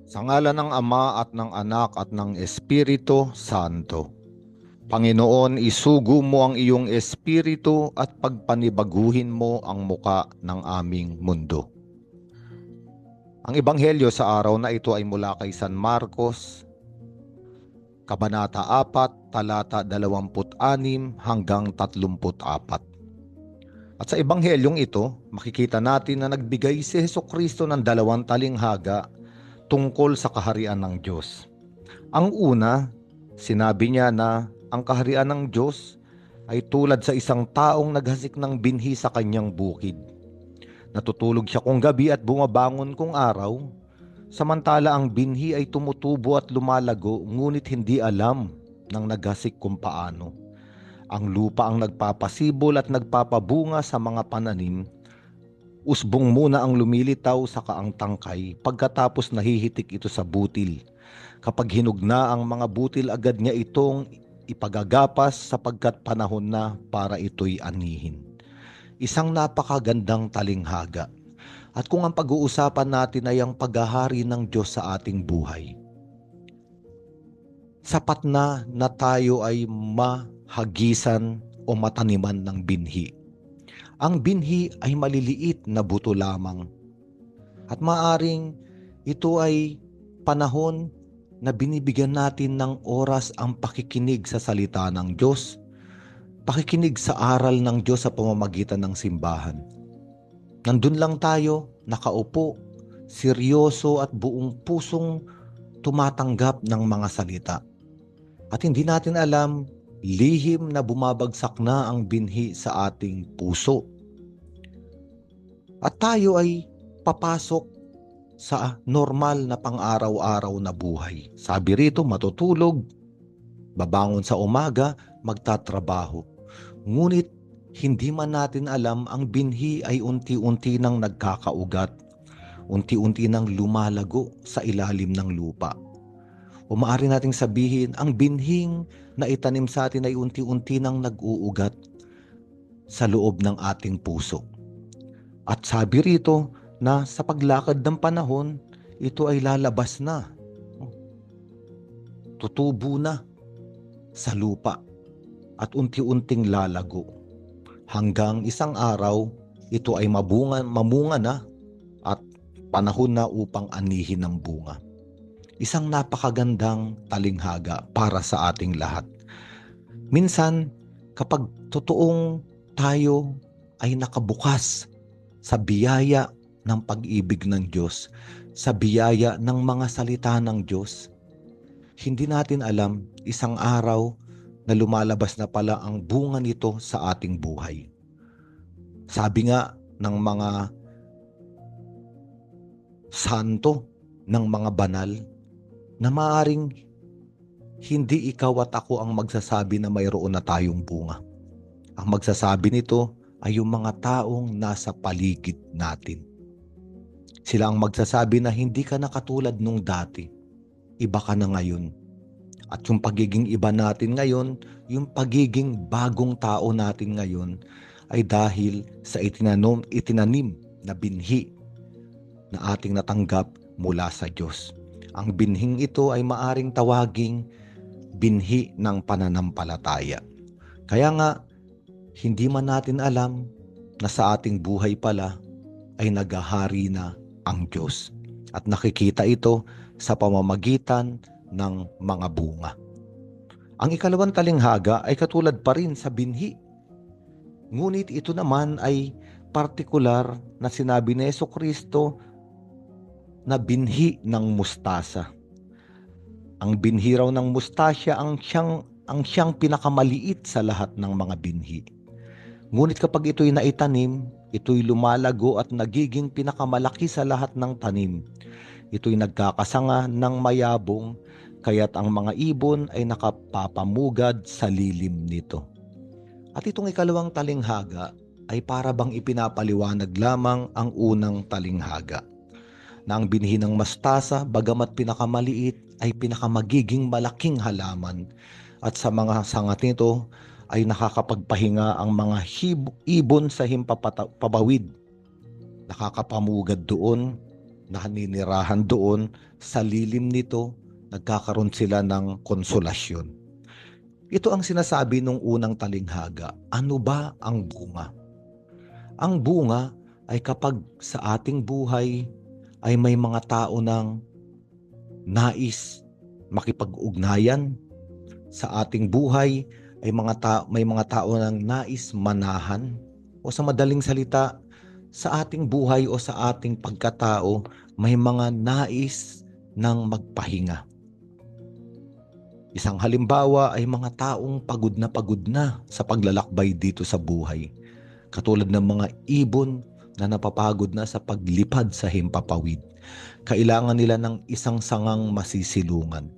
Sa ngalan ng Ama at ng Anak at ng Espiritu Santo. Panginoon, isugo mo ang iyong espiritu at pagpanibaguhin mo ang muka ng aming mundo. Ang ebanghelyo sa araw na ito ay mula kay San Marcos, Kabanata 4, talata 26 hanggang 34. At sa ebanghelyong ito, makikita natin na nagbigay si Hesukristo ng dalawang talinghaga tungkol sa kaharian ng Diyos. Ang una, sinabi niya na ang kaharian ng Diyos ay tulad sa isang taong naghasik ng binhi sa kanyang bukid. Natutulog siya kung gabi at bumabangon kung araw, samantala ang binhi ay tumutubo at lumalago ngunit hindi alam ng naghasik kung paano. Ang lupa ang nagpapasibol at nagpapabunga sa mga pananim. Usbong muna ang lumilitaw sa kaang tangkay pagkatapos nahihitik ito sa butil. Kapag hinog na ang mga butil, agad niya itong ipagagapas sapagkat panahon na para ito'y anihin. Isang napakagandang talinghaga. At kung ang pag-uusapan natin ay ang paghahari ng Diyos sa ating buhay, sapat na tayo ay mahagisan o mataniman ng binhi. Ang binhi ay maliliit na buto lamang at maaring ito ay panahon na binibigyan natin ng oras ang pakikinig sa salita ng Diyos, pakikinig sa aral ng Diyos sa pamamagitan ng simbahan. Nandun lang tayo, nakaupo, seryoso at buong pusong tumatanggap ng mga salita. At hindi natin alam, lihim na bumabagsak na ang binhi sa ating puso. At tayo ay papasok sa normal na pang-araw-araw na buhay. Sabi rito, matutulog, babangon sa umaga, magtatrabaho. Ngunit hindi man natin alam, ang binhi ay unti-unti nang nagkakaugat, unti-unti nang lumalago sa ilalim ng lupa. O maaari nating sabihin, ang binhing na itanim sa atin ay unti-unti nang nag-uugat sa loob ng ating puso. At sabi rito na sa paglakad ng panahon, ito ay lalabas na. Tutubo na sa lupa at unti-unting lalago. Hanggang isang araw, ito ay mamunga na at panahon na upang anihin ng bunga. Isang napakagandang talinghaga para sa ating lahat. Minsan, kapag totoong tayo ay nakabukas sa biyaya ng pag-ibig ng Diyos, sa biyaya ng mga salita ng Diyos, hindi natin alam, isang araw na lumalabas na pala ang bunga nito sa ating buhay. Sabi nga ng mga santo, ng mga banal, na maaaring hindi ikaw at ako ang magsasabi na mayroon na tayong bunga. Ang magsasabi nito ay yung mga taong nasa paligid natin. Sila ang magsasabi na hindi ka na katulad nung dati. Iba ka na ngayon. At yung pagiging iba natin ngayon, yung pagiging bagong tao natin ngayon, ay dahil sa itinanim na binhi na ating natanggap mula sa Diyos. Ang binhing ito ay maaring tawaging binhi ng pananampalataya. Kaya nga, hindi man natin alam na sa ating buhay pala ay naghahari na ang Diyos. At nakikita ito sa pamamagitan ng mga bunga. Ang ikalawang talinghaga ay katulad pa rin sa binhi. Ngunit ito naman ay partikular na sinabi ni Hesukristo na binhi ng mustasa. Ang binhi raw ng mustasa ang siyang pinakamaliit sa lahat ng mga binhi. Ngunit kapag ito'y naitanim, ito'y lumalago at nagiging pinakamalaki sa lahat ng tanim. Ito'y nagkakasanga ng mayabong, kaya't ang mga ibon ay nakapapamugad sa lilim nito. At itong ikalawang talinghaga ay para bang ipinapaliwanag lamang ang unang talinghaga, na ang binhi ng mustasa, bagamat pinakamaliit, ay pinakamagiging malaking halaman, at sa mga sangat nito ay nakakapagpahinga ang mga ibon sa himpapawid. Nakakapamugad doon naninirahan doon, sa lilim nito, nagkakaroon sila ng konsolasyon. Ito ang sinasabi nung unang talinghaga. Ano ba ang bunga? Ang bunga ay kapag sa ating buhay ay may mga tao ng nais makipag-ugnayan, sa ating buhay ay may mga tao ng nais manahan, o sa madaling salita, sa ating buhay o sa ating pagkatao may mga nais ng magpahinga. Isang halimbawa ay mga taong pagod na sa paglalakbay dito sa buhay. Katulad ng mga ibon na napapagod na sa paglipad sa himpapawid. Kailangan nila ng isang sangang masisilungan.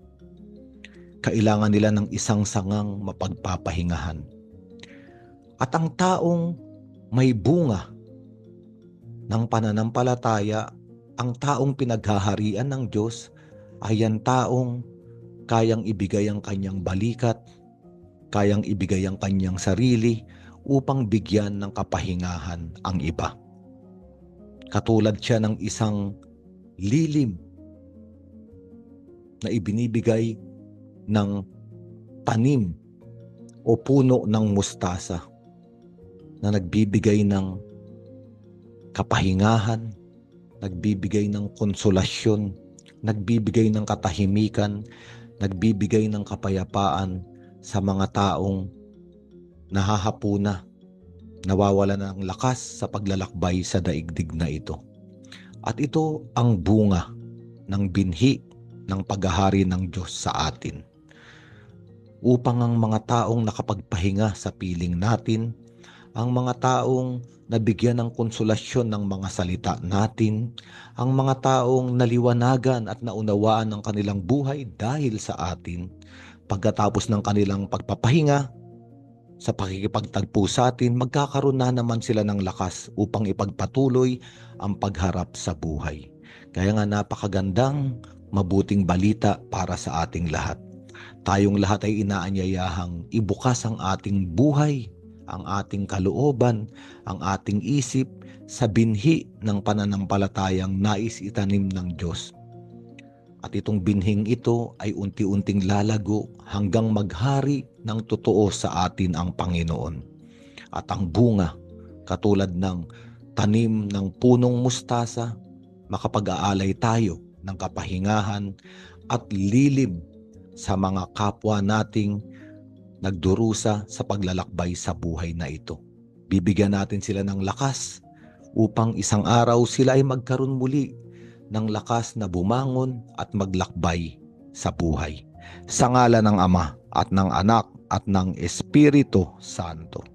Kailangan nila ng isang sangang mapagpapahingahan. At ang taong may bunga ng pananampalataya, ang taong pinaghaharian ng Diyos, ay ang taong kayang ibigay ang kanyang balikat, kayang ibigay ang kanyang sarili upang bigyan ng kapahingahan ang iba. Katulad siya ng isang lilim na ibinibigay ng tanim o puno ng mustasa na nagbibigay ng kapahingahan, nagbibigay ng konsolasyon, nagbibigay ng katahimikan, nagbibigay ng kapayapaan sa mga taong nahahapuna, nawawala ng lakas sa paglalakbay sa daigdig na ito. At ito ang bunga ng binhi ng paghahari ng Diyos sa atin. Upang ang mga taong nakapagpahinga sa piling natin, ang mga taong nabigyan ng konsolasyon ng mga salita natin, ang mga taong naliwanagan at naunawaan ng kanilang buhay dahil sa atin, pagkatapos ng kanilang pagpapahinga, sa pakikipagtagpo sa atin, magkakaroon na naman sila ng lakas upang ipagpatuloy ang pagharap sa buhay. Kaya nga napakagandang, mabuting balita para sa ating lahat. Tayong lahat ay inaanyayahang ibukas ang ating buhay, ang ating kalooban, ang ating isip sa binhi ng pananampalatayang nais itanim ng Diyos. At itong binhing ito ay unti-unting lalago hanggang maghari ng totoo sa atin ang Panginoon. At ang bunga, katulad ng tanim ng punong mustasa, makapag-aalay tayo ng kapahingahan at lilim sa mga kapwa nating nagdurusa sa paglalakbay sa buhay na ito. Bibigyan natin sila ng lakas upang isang araw sila ay magkaroon muli ng lakas na bumangon at maglakbay sa buhay. Sa ngalan ng Ama at ng Anak at ng Espiritu Santo.